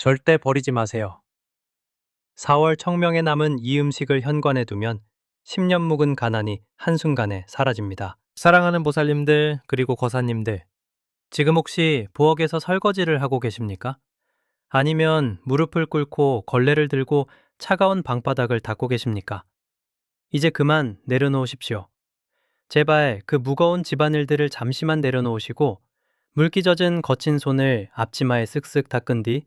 절대 버리지 마세요. 4월 청명에 남은 이 음식을 현관에 두면 10년 묵은 가난이 한순간에 사라집니다. 사랑하는 보살님들, 그리고 거사님들, 지금 혹시 부엌에서 설거지를 하고 계십니까? 아니면 무릎을 꿇고 걸레를 들고 차가운 방바닥을 닦고 계십니까? 이제 그만 내려놓으십시오. 제발 그 무거운 집안일들을 잠시만 내려놓으시고 물기 젖은 거친 손을 앞치마에 쓱쓱 닦은 뒤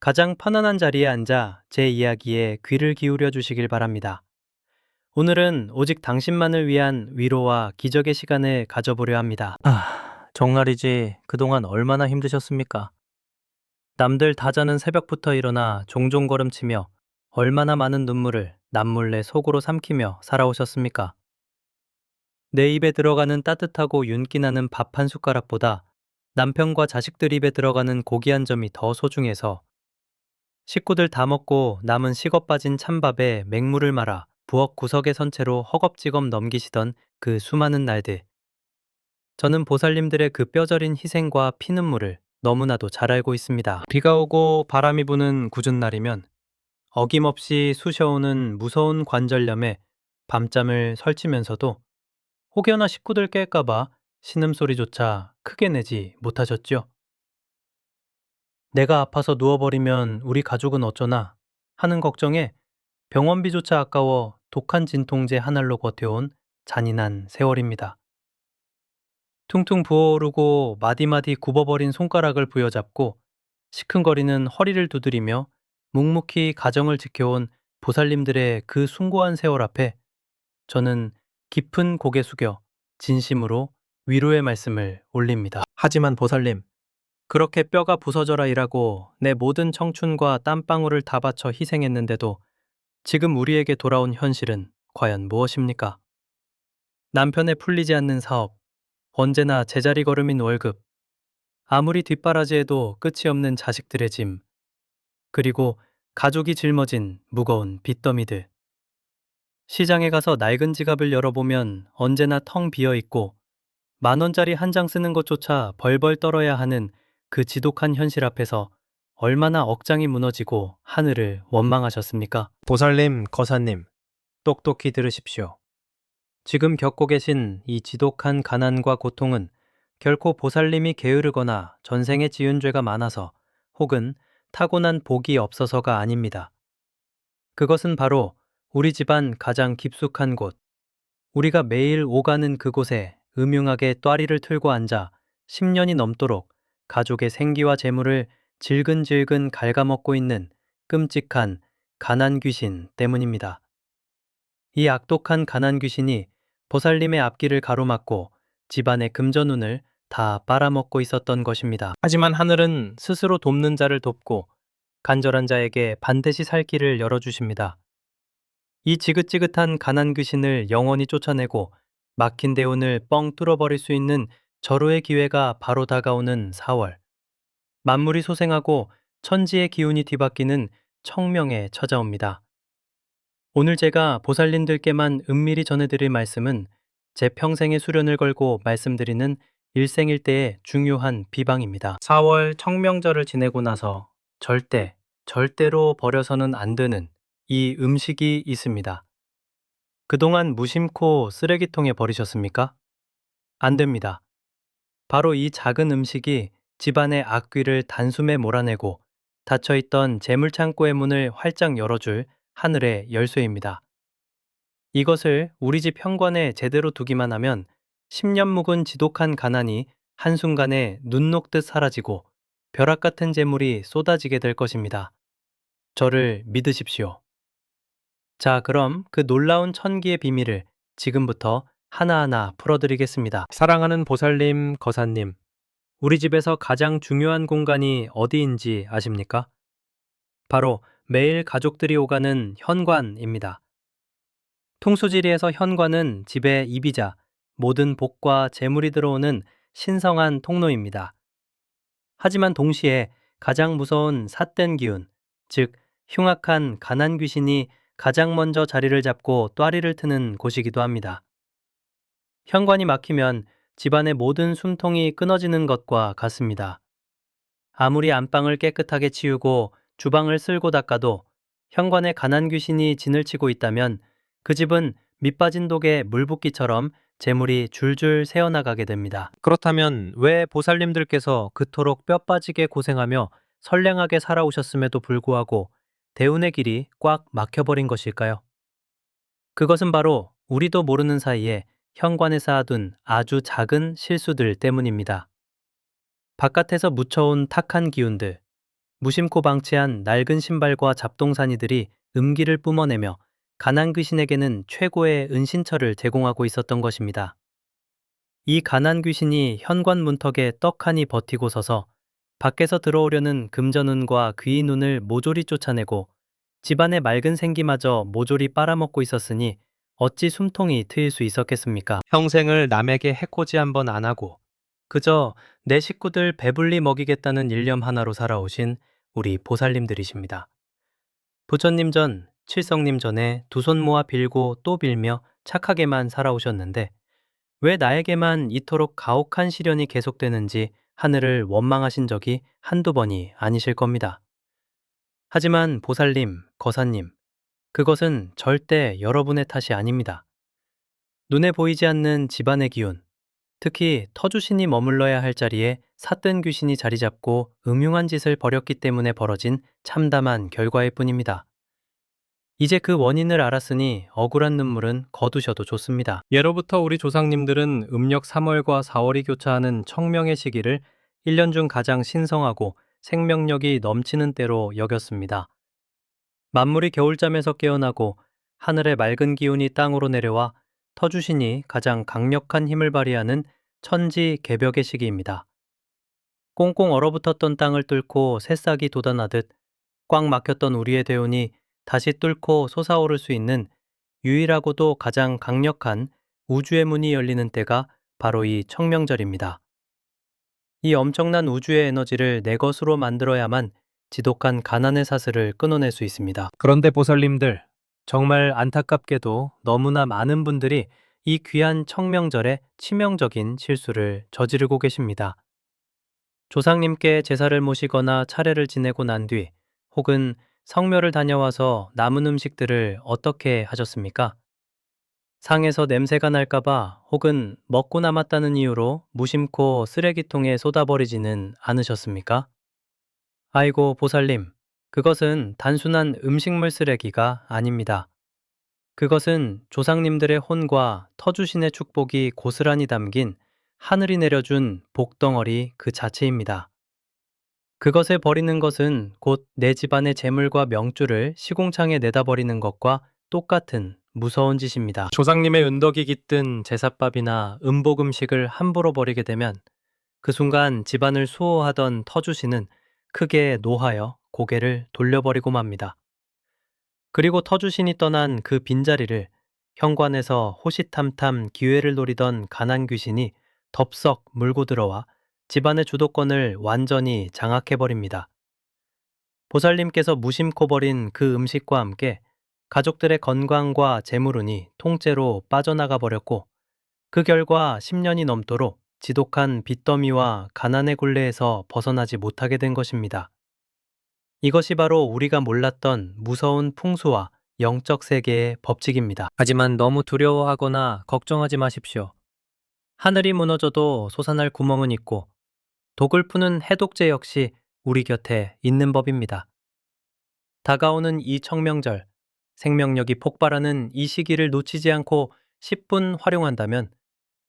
가장 편안한 자리에 앉아 제 이야기에 귀를 기울여 주시길 바랍니다. 오늘은 오직 당신만을 위한 위로와 기적의 시간을 가져보려 합니다. 정말이지 그동안 얼마나 힘드셨습니까? 남들 다 자는 새벽부터 일어나 종종 걸음치며 얼마나 많은 눈물을 남몰래 속으로 삼키며 살아오셨습니까? 내 입에 들어가는 따뜻하고 윤기 나는 밥 한 숟가락보다 남편과 자식들 입에 들어가는 고기 한 점이 더 소중해서 식구들 다 먹고 남은 식어 빠진 찬밥에 맹물을 말아 부엌 구석에 선 채로 허겁지겁 넘기시던 그 수많은 날들. 저는 보살님들의 그 뼈저린 희생과 피눈물을 너무나도 잘 알고 있습니다. 비가 오고 바람이 부는 궂은 날이면 어김없이 쑤셔오는 무서운 관절염에 밤잠을 설치면서도 혹여나 식구들 깰까봐 신음소리조차 크게 내지 못하셨죠. 내가 아파서 누워버리면 우리 가족은 어쩌나 하는 걱정에 병원비조차 아까워 독한 진통제 한 알로 버텨온 잔인한 세월입니다. 퉁퉁 부어오르고 마디마디 굽어버린 손가락을 부여잡고 시큰거리는 허리를 두드리며 묵묵히 가정을 지켜온 보살님들의 그 숭고한 세월 앞에 저는 깊은 고개 숙여 진심으로 위로의 말씀을 올립니다. 하지만 보살님, 그렇게 뼈가 부서져라 일하고 내 모든 청춘과 땀방울을 다 바쳐 희생했는데도 지금 우리에게 돌아온 현실은 과연 무엇입니까? 남편의 풀리지 않는 사업, 언제나 제자리 걸음인 월급, 아무리 뒷바라지해도 끝이 없는 자식들의 짐, 그리고 가족이 짊어진 무거운 빚더미들. 시장에 가서 낡은 지갑을 열어보면 언제나 텅 비어 있고 10,000원짜리 한 장 쓰는 것조차 벌벌 떨어야 하는 그 지독한 현실 앞에서 얼마나 억장이 무너지고 하늘을 원망하셨습니까? 보살님, 거사님, 똑똑히 들으십시오. 지금 겪고 계신 이 지독한 가난과 고통은 결코 보살님이 게으르거나 전생에 지은 죄가 많아서 혹은 타고난 복이 없어서가 아닙니다. 그것은 바로 우리 집안 가장 깊숙한 곳, 우리가 매일 오가는 그곳에 음흉하게 또아리를 틀고 앉아 10년이 넘도록 가족의 생기와 재물을 질근질근 갉아먹고 있는 끔찍한 가난 귀신 때문입니다. 이 악독한 가난 귀신이 보살님의 앞길을 가로막고 집안의 금전운을 다 빨아먹고 있었던 것입니다. 하지만 하늘은 스스로 돕는 자를 돕고 간절한 자에게 반드시 살 길을 열어주십니다. 이 지긋지긋한 가난 귀신을 영원히 쫓아내고 막힌 대운을 뻥 뚫어버릴 수 있는 절호의 기회가 바로 다가오는 4월. 만물이 소생하고 천지의 기운이 뒤바뀌는 청명에 찾아옵니다. 오늘 제가 보살님들께만 은밀히 전해드릴 말씀은 제 평생의 수련을 걸고 말씀드리는 일생일대의 중요한 비방입니다. 4월 청명절을 지내고 나서 절대로 버려서는 안 되는 이 음식이 있습니다. 그동안 무심코 쓰레기통에 버리셨습니까? 안 됩니다. 바로 이 작은 음식이 집안의 악귀를 단숨에 몰아내고 닫혀있던 재물창고의 문을 활짝 열어줄 하늘의 열쇠입니다. 이것을 우리 집 현관에 제대로 두기만 하면 10년 묵은 지독한 가난이 한순간에 눈 녹듯 사라지고 벼락 같은 재물이 쏟아지게 될 것입니다. 저를 믿으십시오. 자, 그럼 그 놀라운 천기의 비밀을 지금부터 하나하나 풀어드리겠습니다. 사랑하는 보살님, 거사님, 우리 집에서 가장 중요한 공간이 어디인지 아십니까? 바로 매일 가족들이 오가는 현관입니다. 통수지리에서 현관은 집의 입이자 모든 복과 재물이 들어오는 신성한 통로입니다. 하지만 동시에 가장 무서운 삿된 기운, 즉 흉악한 가난 귀신이 가장 먼저 자리를 잡고 또아리를 트는 곳이기도 합니다. 현관이 막히면 집안의 모든 숨통이 끊어지는 것과 같습니다. 아무리 안방을 깨끗하게 치우고 주방을 쓸고 닦아도 현관에 가난 귀신이 진을 치고 있다면 그 집은 밑빠진 독에 물붓기처럼 재물이 줄줄 새어나가게 됩니다. 그렇다면 왜 보살님들께서 그토록 뼈 빠지게 고생하며 선량하게 살아오셨음에도 불구하고 대운의 길이 꽉 막혀버린 것일까요? 그것은 바로 우리도 모르는 사이에 현관에 쌓아둔 아주 작은 실수들 때문입니다. 바깥에서 묻혀온 탁한 기운들, 무심코 방치한 낡은 신발과 잡동사니들이 음기를 뿜어내며 가난 귀신에게는 최고의 은신처를 제공하고 있었던 것입니다. 이 가난 귀신이 현관 문턱에 떡하니 버티고 서서 밖에서 들어오려는 금전운과 귀인 눈을 모조리 쫓아내고 집안의 맑은 생기마저 모조리 빨아먹고 있었으니 어찌 숨통이 트일 수 있었겠습니까? 평생을 남에게 해코지 한 번 안 하고 그저 내 식구들 배불리 먹이겠다는 일념 하나로 살아오신 우리 보살님들이십니다. 부처님 전, 칠성님 전에 두 손 모아 빌고 또 빌며 착하게만 살아오셨는데 왜 나에게만 이토록 가혹한 시련이 계속되는지 하늘을 원망하신 적이 한두 번이 아니실 겁니다. 하지만 보살님, 거사님, 그것은 절대 여러분의 탓이 아닙니다. 눈에 보이지 않는 집안의 기운, 특히 터주신이 머물러야 할 자리에 사뜬 귀신이 자리 잡고 음흉한 짓을 벌였기 때문에 벌어진 참담한 결과일 뿐입니다. 이제 그 원인을 알았으니 억울한 눈물은 거두셔도 좋습니다. 예로부터 우리 조상님들은 음력 3월과 4월이 교차하는 청명의 시기를 1년 중 가장 신성하고 생명력이 넘치는 때로 여겼습니다. 만물이 겨울잠에서 깨어나고 하늘의 맑은 기운이 땅으로 내려와 터주신이 가장 강력한 힘을 발휘하는 천지 개벽의 시기입니다. 꽁꽁 얼어붙었던 땅을 뚫고 새싹이 돋아나듯 꽉 막혔던 우리의 대운이 다시 뚫고 솟아오를 수 있는 유일하고도 가장 강력한 우주의 문이 열리는 때가 바로 이 청명절입니다. 이 엄청난 우주의 에너지를 내 것으로 만들어야만 지독한 가난의 사슬을 끊어낼 수 있습니다. 그런데 보살님들, 정말 안타깝게도 너무나 많은 분들이 이 귀한 청명절에 치명적인 실수를 저지르고 계십니다. 조상님께 제사를 모시거나 차례를 지내고 난 뒤 혹은 성묘를 다녀와서 남은 음식들을 어떻게 하셨습니까? 상에서 냄새가 날까봐 혹은 먹고 남았다는 이유로 무심코 쓰레기통에 쏟아버리지는 않으셨습니까? 아이고, 보살님, 그것은 단순한 음식물 쓰레기가 아닙니다. 그것은 조상님들의 혼과 터주신의 축복이 고스란히 담긴 하늘이 내려준 복덩어리 그 자체입니다. 그것을 버리는 것은 곧 내 집안의 재물과 명주를 시궁창에 내다 버리는 것과 똑같은 무서운 짓입니다. 조상님의 은덕이 깃든 제삿밥이나 음복 음식을 함부로 버리게 되면 그 순간 집안을 수호하던 터주신은 크게 노하여 고개를 돌려버리고 맙니다. 그리고 터주신이 떠난 그 빈자리를 현관에서 호시탐탐 기회를 노리던 가난 귀신이 덥석 물고 들어와 집안의 주도권을 완전히 장악해버립니다. 보살님께서 무심코 버린 그 음식과 함께 가족들의 건강과 재물운이 통째로 빠져나가 버렸고 그 결과 10년이 넘도록 지독한 빚더미와 가난의 굴레에서 벗어나지 못하게 된 것입니다. 이것이 바로 우리가 몰랐던 무서운 풍수와 영적 세계의 법칙입니다. 하지만 너무 두려워하거나 걱정하지 마십시오. 하늘이 무너져도 솟아날 구멍은 있고 독을 푸는 해독제 역시 우리 곁에 있는 법입니다. 다가오는 이 청명절, 생명력이 폭발하는 이 시기를 놓치지 않고 10분 활용한다면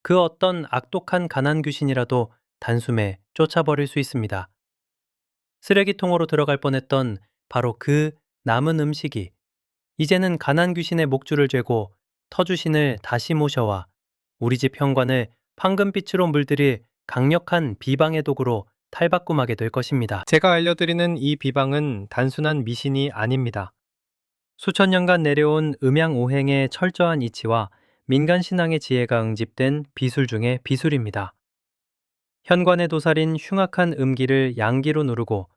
그 어떤 악독한 가난 귀신이라도 단숨에 쫓아버릴 수 있습니다. 쓰레기통으로 들어갈 뻔했던 바로 그 남은 음식이 이제는 가난 귀신의 목줄을 죄고 터주신을 다시 모셔와 우리 집 현관을 황금빛으로 물들일 강력한 비방의 도구로 탈바꿈하게 될 것입니다. 제가 알려드리는 이 비방은 단순한 미신이 아닙니다. 수천 년간 내려온 음양오행의 철저한 이치와 민간 신앙의 지혜가 응집된 비술 중의 비술입니다. 현관에 도사린 흉악한 음기를 양기로 누르고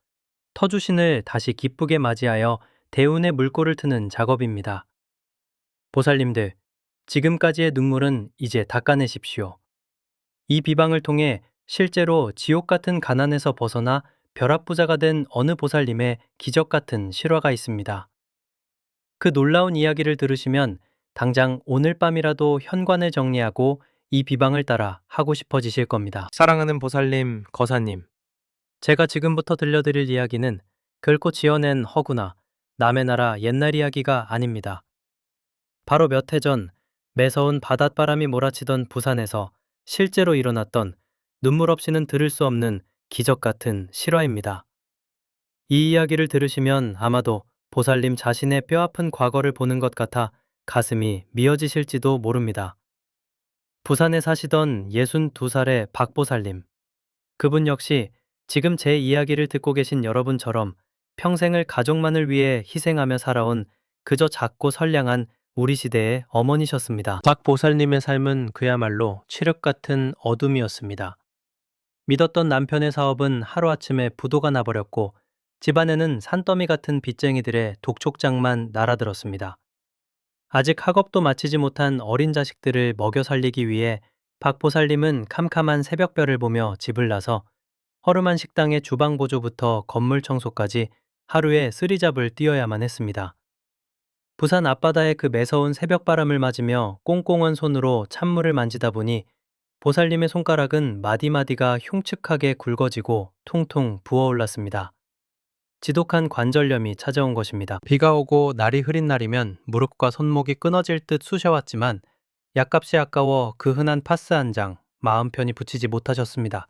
터주신을 다시 기쁘게 맞이하여 대운의 물꼬를 트는 작업입니다. 보살님들, 지금까지의 눈물은 이제 닦아내십시오. 이 비방을 통해 실제로 지옥 같은 가난에서 벗어나 벼락부자가 된 어느 보살님의 기적 같은 실화가 있습니다. 그 놀라운 이야기를 들으시면 당장 오늘 밤이라도 현관을 정리하고 이 비방을 따라 하고 싶어지실 겁니다. 사랑하는 보살님, 거사님. 제가 지금부터 들려드릴 이야기는 결코 지어낸 허구나 남의 나라 옛날 이야기가 아닙니다. 바로 몇 해 전 매서운 바닷바람이 몰아치던 부산에서 실제로 일어났던 눈물 없이는 들을 수 없는 기적 같은 실화입니다. 이 이야기를 들으시면 아마도 보살님 자신의 뼈아픈 과거를 보는 것 같아 가슴이 미어지실지도 모릅니다. 부산에 사시던 62살의 박보살님. 그분 역시 지금 제 이야기를 듣고 계신 여러분처럼 평생을 가족만을 위해 희생하며 살아온 그저 작고 선량한 우리 시대의 어머니셨습니다. 박 보살님의 삶은 그야말로 칠흑 같은 어둠이었습니다. 믿었던 남편의 사업은 하루아침에 부도가 나버렸고 집안에는 산더미 같은 빚쟁이들의 독촉장만 날아들었습니다. 아직 학업도 마치지 못한 어린 자식들을 먹여 살리기 위해 박 보살님은 캄캄한 새벽별을 보며 집을 나서 허름한 식당의 주방 보조부터 건물 청소까지 하루에 쓰리잡을 뛰어야만 했습니다. 부산 앞바다의 그 매서운 새벽바람을 맞으며 꽁꽁한 손으로 찬물을 만지다 보니 보살님의 손가락은 마디마디가 흉측하게 굵어지고 퉁퉁 부어올랐습니다. 지독한 관절염이 찾아온 것입니다. 비가 오고 날이 흐린 날이면 무릎과 손목이 끊어질 듯 쑤셔왔지만 약값이 아까워 그 흔한 파스 한 장 마음 편히 붙이지 못하셨습니다.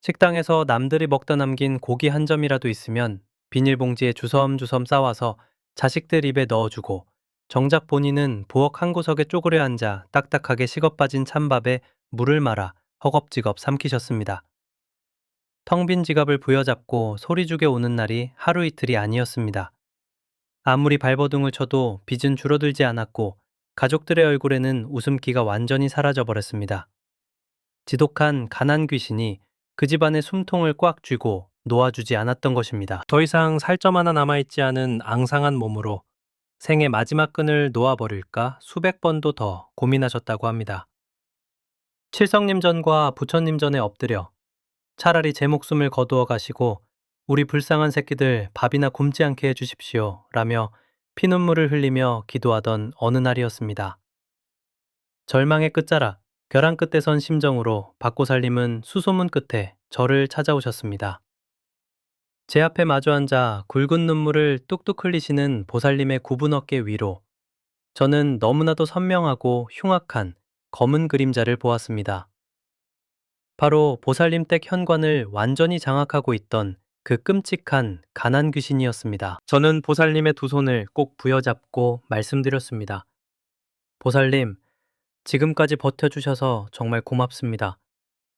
식당에서 남들이 먹다 남긴 고기 한 점이라도 있으면 비닐봉지에 주섬주섬 싸와서 자식들 입에 넣어주고 정작 본인은 부엌 한 구석에 쪼그려 앉아 딱딱하게 식어빠진 찬밥에 물을 말아 허겁지겁 삼키셨습니다. 텅 빈 지갑을 부여잡고 소리죽에 오는 날이 하루 이틀이 아니었습니다. 아무리 발버둥을 쳐도 빚은 줄어들지 않았고 가족들의 얼굴에는 웃음기가 완전히 사라져버렸습니다. 지독한 가난 귀신이 그 집안의 숨통을 꽉 쥐고 놓아주지 않았던 것입니다. 더 이상 살점 하나 남아있지 않은 앙상한 몸으로 생의 마지막 끈을 놓아버릴까 수백 번도 더 고민하셨다고 합니다. 칠성님 전과 부처님 전에 엎드려 차라리 제 목숨을 거두어 가시고 우리 불쌍한 새끼들 밥이나 굶지 않게 해주십시오 라며 피눈물을 흘리며 기도하던 어느 날이었습니다. 절망의 끝자락, 벼랑 끝에 선 심정으로 박고살님은 수소문 끝에 저를 찾아오셨습니다. 제 앞에 마주 앉아 굵은 눈물을 뚝뚝 흘리시는 보살님의 굽은 어깨 위로 저는 너무나도 선명하고 흉악한 검은 그림자를 보았습니다. 바로 보살님 댁 현관을 완전히 장악하고 있던 그 끔찍한 가난 귀신이었습니다. 저는 보살님의 두 손을 꼭 부여잡고 말씀드렸습니다. 보살님, 지금까지 버텨주셔서 정말 고맙습니다.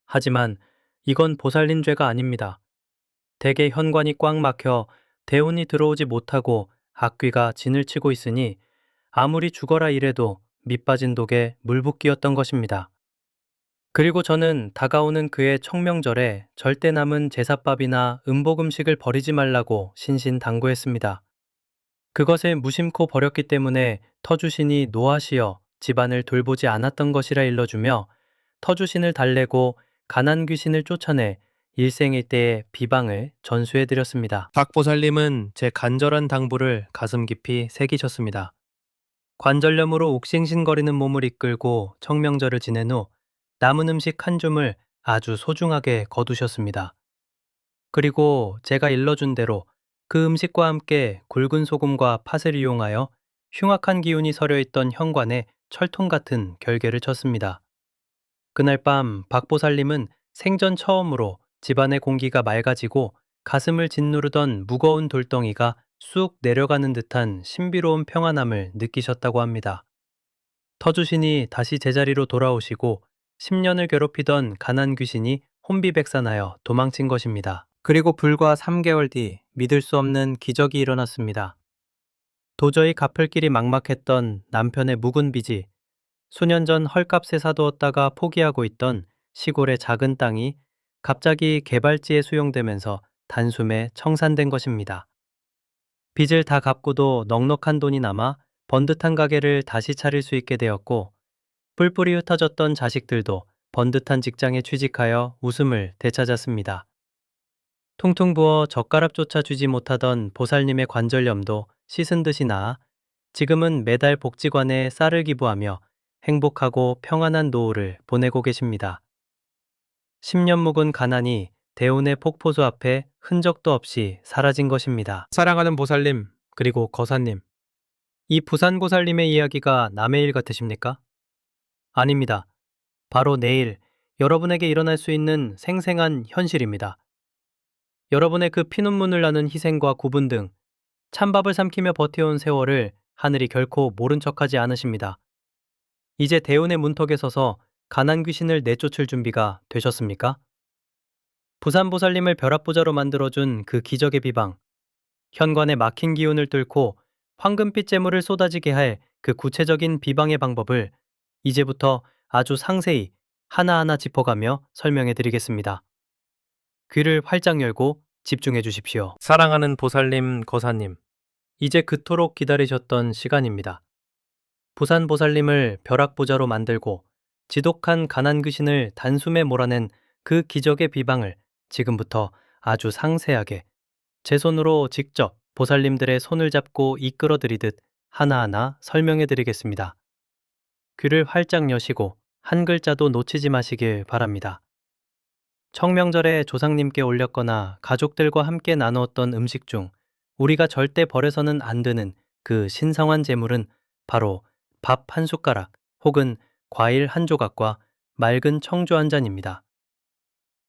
하지만 이건 보살님 죄가 아닙니다. 댁의 현관이 꽉 막혀 대운이 들어오지 못하고 악귀가 진을 치고 있으니 아무리 죽어라 이래도 밑빠진 독에 물붓기였던 것입니다. 그리고 저는 다가오는 그의 청명절에 절대 남은 제사밥이나 음복음식을 버리지 말라고 신신당부했습니다. 그것을 무심코 버렸기 때문에 터주신이 노하시어 집안을 돌보지 않았던 것이라 일러주며 터주신을 달래고 가난 귀신을 쫓아내 일생일대의 비방을 전수해드렸습니다. 박보살님은 제 간절한 당부를 가슴 깊이 새기셨습니다. 관절염으로 옥싱싱거리는 몸을 이끌고 청명절을 지낸 후 남은 음식 한 줌을 아주 소중하게 거두셨습니다. 그리고 제가 일러준 대로 그 음식과 함께 굵은 소금과 팥을 이용하여 흉악한 기운이 서려있던 현관에 철통 같은 결계를 쳤습니다. 그날 밤 박보살님은 생전 처음으로 집안의 공기가 맑아지고 가슴을 짓누르던 무거운 돌덩이가 쑥 내려가는 듯한 신비로운 평안함을 느끼셨다고 합니다. 터주신이 다시 제자리로 돌아오시고 10년을 괴롭히던 가난 귀신이 혼비백산하여 도망친 것입니다. 그리고 불과 3개월 뒤 믿을 수 없는 기적이 일어났습니다. 도저히 갚을 길이 막막했던 남편의 묵은 빚이 수년 전 헐값에 사두었다가 포기하고 있던 시골의 작은 땅이 갑자기 개발지에 수용되면서 단숨에 청산된 것입니다. 빚을 다 갚고도 넉넉한 돈이 남아 번듯한 가게를 다시 차릴 수 있게 되었고 뿔뿔이 흩어졌던 자식들도 번듯한 직장에 취직하여 웃음을 되찾았습니다. 퉁퉁 부어 젓가락조차 쥐지 못하던 보살님의 관절염도 씻은 듯이 나아 지금은 매달 복지관에 쌀을 기부하며 행복하고 평안한 노후를 보내고 계십니다. 10년 묵은 가난이 대운의 폭포수 앞에 흔적도 없이 사라진 것입니다. 사랑하는 보살님, 그리고 거사님. 이 부산 보살님의 이야기가 남의 일 같으십니까? 아닙니다. 바로 내일 여러분에게 일어날 수 있는 생생한 현실입니다. 여러분의 그 피눈물을 나는 희생과 구분 등 찬밥을 삼키며 버텨온 세월을 하늘이 결코 모른 척하지 않으십니다. 이제 대운의 문턱에 서서 가난 귀신을 내쫓을 준비가 되셨습니까? 부산보살님을 벼락부자로 만들어준 그 기적의 비방, 현관에 막힌 기운을 뚫고 황금빛 재물을 쏟아지게 할 그 구체적인 비방의 방법을 이제부터 아주 상세히 하나하나 짚어가며 설명해 드리겠습니다. 귀를 활짝 열고 집중해 주십시오. 사랑하는 보살님, 거사님. 이제 그토록 기다리셨던 시간입니다. 부산 보살님을 벼락부자로 만들고 지독한 가난 귀신을 단숨에 몰아낸 그 기적의 비방을 지금부터 아주 상세하게 제 손으로 직접 보살님들의 손을 잡고 이끌어 드리듯 하나하나 설명해 드리겠습니다. 귀를 활짝 여시고 한 글자도 놓치지 마시길 바랍니다. 청명절에 조상님께 올렸거나 가족들과 함께 나누었던 음식 중 우리가 절대 버려서는 안 되는 그 신성한 재물은 바로 밥 한 숟가락 혹은 과일 한 조각과 맑은 청주 한 잔입니다.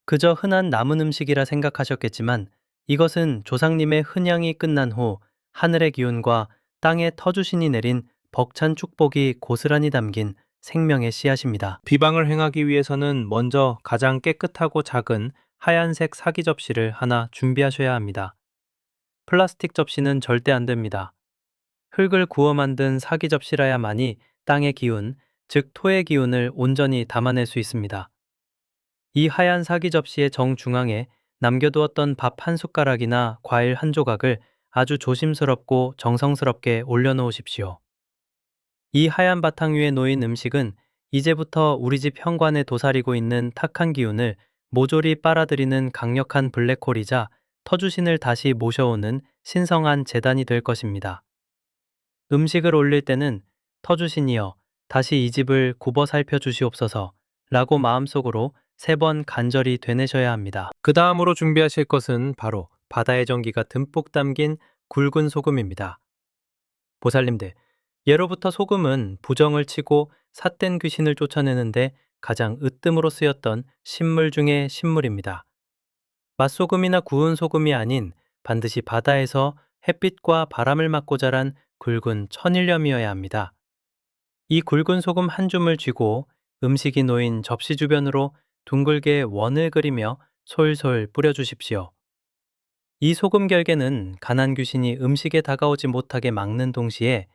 그저 흔한 남은 음식이라 생각하셨겠지만 이것은 조상님의 흔향이 끝난 후 하늘의 기운과 땅의 터주신이 내린 벅찬 축복이 고스란히 담긴 생명의 씨앗입니다. 비방을 행하기 위해서는 먼저 가장 깨끗하고 작은 하얀색 사기 접시를 하나 준비하셔야 합니다. 플라스틱 접시는 절대 안 됩니다. 흙을 구워 만든 사기 접시라야만이 땅의 기운, 즉 토의 기운을 온전히 담아낼 수 있습니다. 이 하얀 사기 접시의 정중앙에 남겨두었던 밥 한 숟가락이나 과일 한 조각을 아주 조심스럽고 정성스럽게 올려놓으십시오. 이 하얀 바탕 위에 놓인 음식은 이제부터 우리 집 현관에 도사리고 있는 탁한 기운을 모조리 빨아들이는 강력한 블랙홀이자 터주신을 다시 모셔오는 신성한 재단이 될 것입니다. 음식을 올릴 때는 터주신이여 다시 이 집을 굽어 살펴주시옵소서 라고 마음속으로 3번 간절히 되뇌셔야 합니다. 그 다음으로 준비하실 것은 바로 바다의 전기가 듬뿍 담긴 굵은 소금입니다. 보살님들, 예로부터 소금은 부정을 치고 삿된 귀신을 쫓아내는데 가장 으뜸으로 쓰였던 신물 중의 신물입니다. 맛소금이나 구운 소금이 아닌 반드시 바다에서 햇빛과 바람을 맞고 자란 굵은 천일염이어야 합니다. 이 굵은 소금 한 줌을 쥐고 음식이 놓인 접시 주변으로 둥글게 원을 그리며 솔솔 뿌려주십시오. 이 소금 결계는 가난 귀신이 음식에 다가오지 못하게 막는 동시에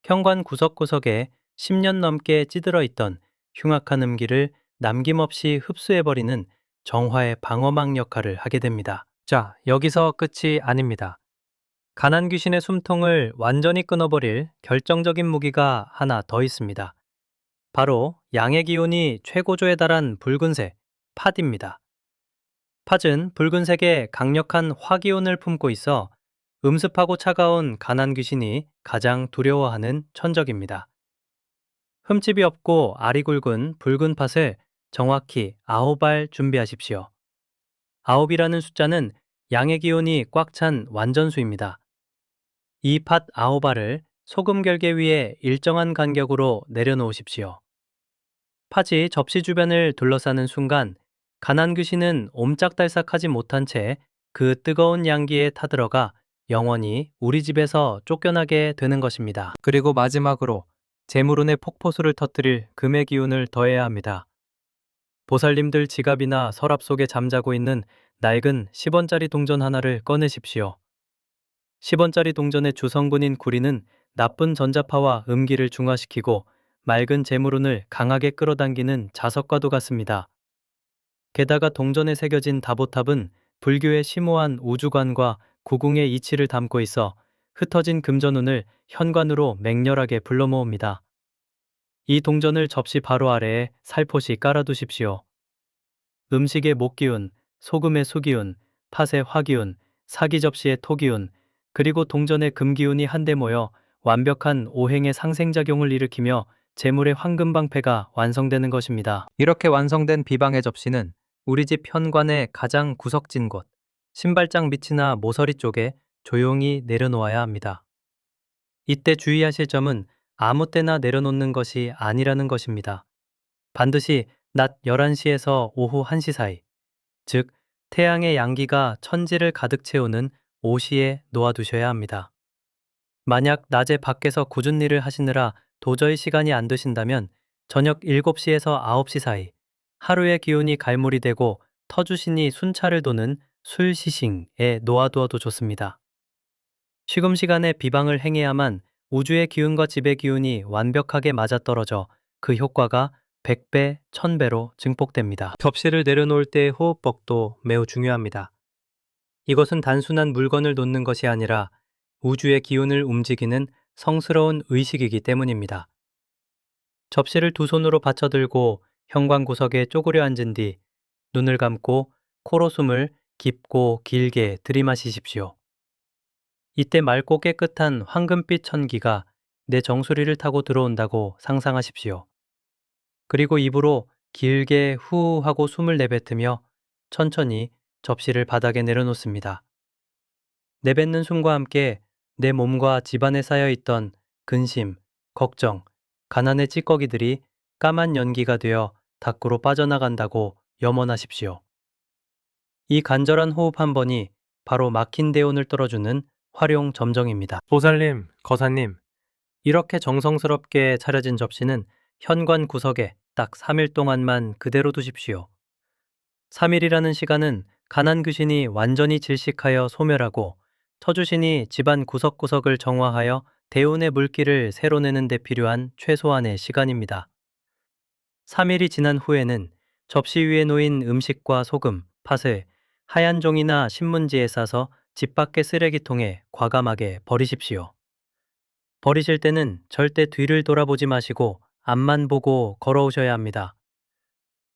현관 구석구석에 10년 넘게 찌들어 있던 흉악한 음기를 남김없이 흡수해버리는 정화의 방어막 역할을 하게 됩니다. 자, 여기서 끝이 아닙니다. 가난 귀신의 숨통을 완전히 끊어버릴 결정적인 무기가 하나 더 있습니다. 바로 양의 기운이 최고조에 달한 붉은색, 팥입니다. 팥은 붉은색의 강력한 화기운을 품고 있어 음습하고 차가운 가난 귀신이 가장 두려워하는 천적입니다. 흠집이 없고 알이 굵은 붉은 팥을 정확히 9알 준비하십시오. 9이라는 숫자는 양의 기운이 꽉 찬 완전수입니다. 이 팥 9알을 소금 결계 위에 일정한 간격으로 내려놓으십시오. 팥이 접시 주변을 둘러싸는 순간 가난 귀신은 옴짝달싹하지 못한 채 그 뜨거운 양기에 타들어가 영원히 우리 집에서 쫓겨나게 되는 것입니다. 그리고 마지막으로 재물운의 폭포수를 터뜨릴 금의 기운을 더해야 합니다. 보살님들 지갑이나 서랍 속에 잠자고 있는 낡은 10원짜리 동전 하나를 꺼내십시오. 10원짜리 동전의 주성분인 구리는 나쁜 전자파와 음기를 중화시키고 맑은 재물운을 강하게 끌어당기는 자석과도 같습니다. 게다가 동전에 새겨진 다보탑은 불교의 심오한 우주관과 구궁의 이치를 담고 있어 흩어진 금전운을 현관으로 맹렬하게 불러 모읍니다. 이 동전을 접시 바로 아래에 살포시 깔아두십시오. 음식의 목기운, 소금의 수기운, 팥의 화기운, 사기 접시의 토기운, 그리고 동전의 금기운이 한데 모여 완벽한 오행의 상생작용을 일으키며 재물의 황금방패가 완성되는 것입니다. 이렇게 완성된 비방의 접시는 우리 집 현관의 가장 구석진 곳, 신발장 밑이나 모서리 쪽에 조용히 내려놓아야 합니다. 이때 주의하실 점은 아무 때나 내려놓는 것이 아니라는 것입니다. 반드시 낮 11시에서 오후 1시 사이, 즉 태양의 양기가 천지를 가득 채우는 오시에 놓아두셔야 합니다. 만약 낮에 밖에서 굳은 일을 하시느라 도저히 시간이 안 되신다면 저녁 7시에서 9시 사이, 하루의 기운이 갈물이 되고 터주신이 순찰을 도는 술시싱에 놓아두어도 좋습니다. 쉬금 시간에 비방을 행해야만 우주의 기운과 집의 기운이 완벽하게 맞아떨어져 그 효과가 100배, 1000배로 증폭됩니다. 접시를 내려놓을 때의 호흡법도 매우 중요합니다. 이것은 단순한 물건을 놓는 것이 아니라 우주의 기운을 움직이는 성스러운 의식이기 때문입니다. 접시를 두 손으로 받쳐들고 현관 구석에 쪼그려 앉은 뒤 눈을 감고 코로 숨을 깊고 길게 들이마시십시오. 이때 맑고 깨끗한 황금빛 천기가 내 정수리를 타고 들어온다고 상상하십시오. 그리고 입으로 길게 후 하고 숨을 내뱉으며 천천히 접시를 바닥에 내려놓습니다. 내뱉는 숨과 함께 내 몸과 집안에 쌓여있던 근심, 걱정, 가난의 찌꺼기들이 까만 연기가 되어 밖으로 빠져나간다고 염원하십시오. 이 간절한 호흡 한 번이 바로 막힌 대운을 떨어주는 활용 점정입니다. 보살님, 거사님, 이렇게 정성스럽게 차려진 접시는 현관 구석에 딱 3일 동안만 그대로 두십시오. 3일이라는 시간은 가난 귀신이 완전히 질식하여 소멸하고 터주신이 집안 구석구석을 정화하여 대운의 물기를 새로 내는 데 필요한 최소한의 시간입니다. 3일이 지난 후에는 접시 위에 놓인 음식과 소금, 팥을 하얀 종이나 신문지에 싸서 집 밖의 쓰레기통에 과감하게 버리십시오. 버리실 때는 절대 뒤를 돌아보지 마시고 앞만 보고 걸어오셔야 합니다.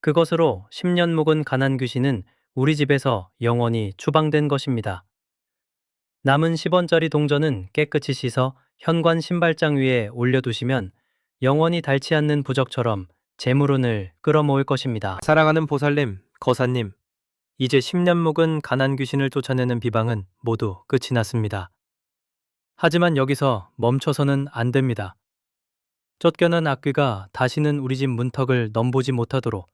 그것으로 10년 묵은 가난 귀신은 우리 집에서 영원히 추방된 것입니다. 남은 10원짜리 동전은 깨끗이 씻어 현관 신발장 위에 올려두시면 영원히 닳지 않는 부적처럼 재물운을 끌어모을 것입니다. 사랑하는 보살님, 거사님, 이제 10년 묵은 가난 귀신을 쫓아내는 비방은 모두 끝이 났습니다. 하지만 여기서 멈춰서는 안 됩니다. 쫓겨난 악귀가 다시는 우리 집 문턱을 넘보지 못하도록,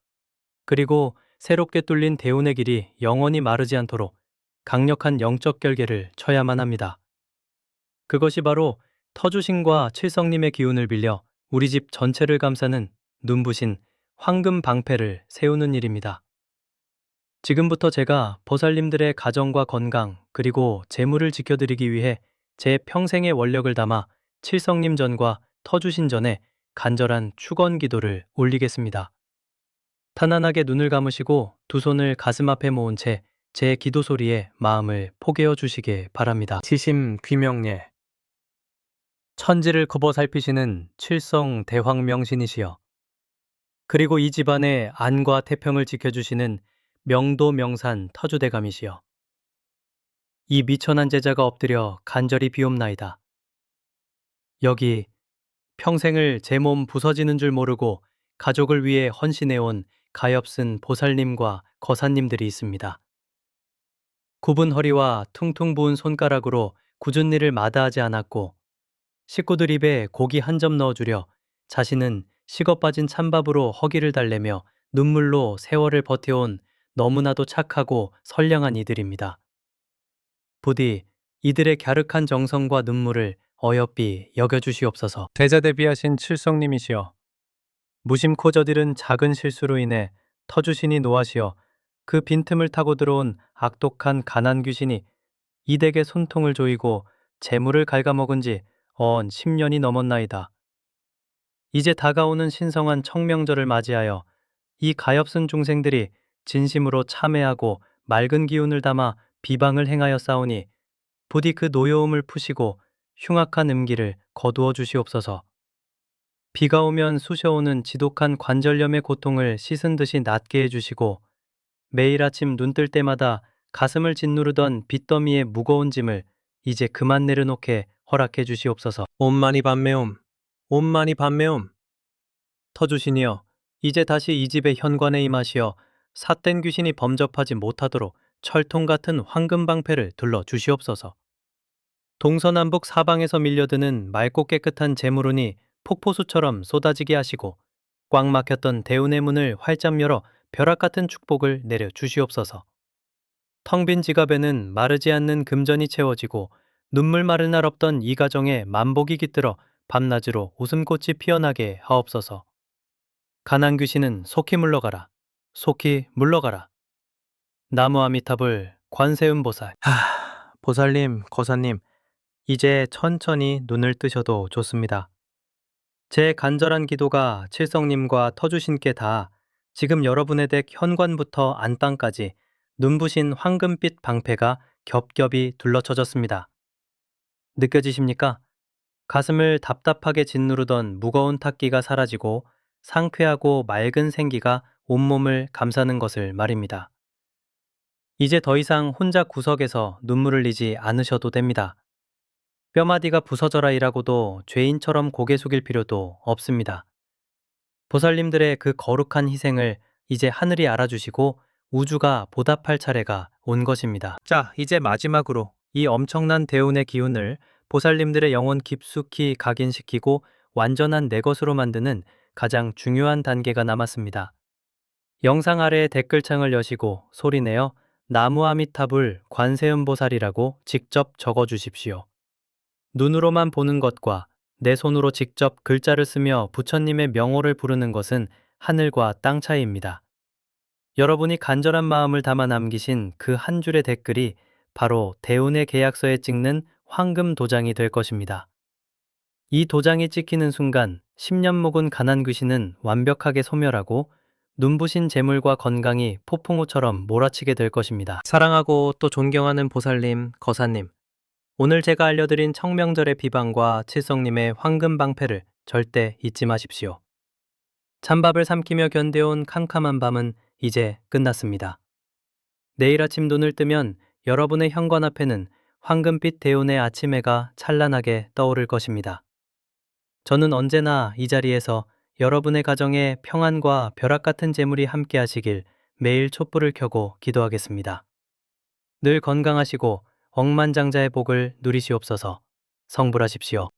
그리고 새롭게 뚫린 대운의 길이 영원히 마르지 않도록 강력한 영적 결계를 쳐야만 합니다. 그것이 바로 터주신과 칠성님의 기운을 빌려 우리 집 전체를 감싸는 눈부신 황금 방패를 세우는 일입니다. 지금부터 제가 보살님들의 가정과 건강 그리고 재물을 지켜드리기 위해 제 평생의 원력을 담아 칠성님 전과 터주신 전에 간절한 축원 기도를 올리겠습니다. 편안하게 눈을 감으시고 두 손을 가슴 앞에 모은 채 제 기도 소리에 마음을 포개어 주시기 바랍니다. 치심 귀명예, 천지를 굽어 살피시는 칠성 대황명신이시여, 그리고 이 집안의 안과 태평을 지켜주시는 명도 명산 터주대감이시여, 이 미천한 제자가 엎드려 간절히 비옵나이다. 여기 평생을 제 몸 부서지는 줄 모르고 가족을 위해 헌신해온 가엾은 보살님과 거사님들이 있습니다. 굽은 허리와 퉁퉁 부은 손가락으로 굳은 일을 마다하지 않았고 식구들 입에 고기 한 점 넣어주려 자신은 식어 빠진 찬밥으로 허기를 달래며 눈물로 세월을 버텨온 너무나도 착하고 선량한 이들입니다. 부디 이들의 갸륵한 정성과 눈물을 어여삐 여겨주시옵소서. 대자대비하신 칠성님이시여, 무심코 저지른 작은 실수로 인해 터주신이 노하시어 그 빈틈을 타고 들어온 악독한 가난 귀신이 이 댁의 손통을 조이고 재물을 갉아먹은 지 언 10년이 넘었나이다. 이제 다가오는 신성한 청명절을 맞이하여 이 가엾은 중생들이 진심으로 참회하고 맑은 기운을 담아 비방을 행하여 싸우니 부디 그 노여움을 푸시고 흉악한 음기를 거두어 주시옵소서. 비가 오면 쑤셔오는 지독한 관절염의 고통을 씻은 듯이 낫게 해주시고 매일 아침 눈 뜰 때마다 가슴을 짓누르던 빚더미의 무거운 짐을 이제 그만 내려놓게 허락해 주시옵소서. 옴마니 밤매옴, 옴마니 밤매옴. 터주시니여, 이제 다시 이 집의 현관에 임하시어 삿된 귀신이 범접하지 못하도록 철통 같은 황금 방패를 둘러 주시옵소서. 동서남북 사방에서 밀려드는 맑고 깨끗한 재물운이 폭포수처럼 쏟아지게 하시고 꽉 막혔던 대운의 문을 활짝 열어 벼락 같은 축복을 내려 주시옵소서. 텅 빈 지갑에는 마르지 않는 금전이 채워지고 눈물 마를 날 없던 이 가정에 만복이 깃들어 밤낮으로 웃음꽃이 피어나게 하옵소서. 가난 귀신은 속히 물러가라. 속히 물러가라. 나무 아미타불 관세음보살. 보살님, 거사님, 이제 천천히 눈을 뜨셔도 좋습니다. 제 간절한 기도가 칠성님과 터주신께 닿아 지금 여러분의 댁 현관부터 안방까지 눈부신 황금빛 방패가 겹겹이 둘러쳐졌습니다. 느껴지십니까? 가슴을 답답하게 짓누르던 무거운 탁기가 사라지고 상쾌하고 맑은 생기가 온몸을 감싸는 것을 말입니다. 이제 더 이상 혼자 구석에서 눈물을 흘리지 않으셔도 됩니다. 뼈마디가 부서져라 이라고도 죄인처럼 고개 숙일 필요도 없습니다. 보살님들의 그 거룩한 희생을 이제 하늘이 알아주시고 우주가 보답할 차례가 온 것입니다. 자, 이제 마지막으로 이 엄청난 대운의 기운을 보살님들의 영혼 깊숙이 각인시키고 완전한 내 것으로 만드는 가장 중요한 단계가 남았습니다. 영상 아래에 댓글창을 여시고 소리내어 나무 아미타불 관세음보살이라고 직접 적어주십시오. 눈으로만 보는 것과 내 손으로 직접 글자를 쓰며 부처님의 명호를 부르는 것은 하늘과 땅 차이입니다. 여러분이 간절한 마음을 담아 남기신 그 한 줄의 댓글이 바로 대운의 계약서에 찍는 황금 도장이 될 것입니다. 이 도장이 찍히는 순간 10년 묵은 가난 귀신은 완벽하게 소멸하고 눈부신 재물과 건강이 폭풍우처럼 몰아치게 될 것입니다. 사랑하고 또 존경하는 보살님, 거사님, 오늘 제가 알려드린 청명절의 비방과 칠성님의 황금 방패를 절대 잊지 마십시오. 찬밥을 삼키며 견뎌온 캄캄한 밤은 이제 끝났습니다. 내일 아침 눈을 뜨면 여러분의 현관 앞에는 황금빛 대운의 아침 해가 찬란하게 떠오를 것입니다. 저는 언제나 이 자리에서 여러분의 가정에 평안과 벼락 같은 재물이 함께 하시길 매일 촛불을 켜고 기도하겠습니다. 늘 건강하시고 억만장자의 복을 누리시옵소서. 성불하십시오.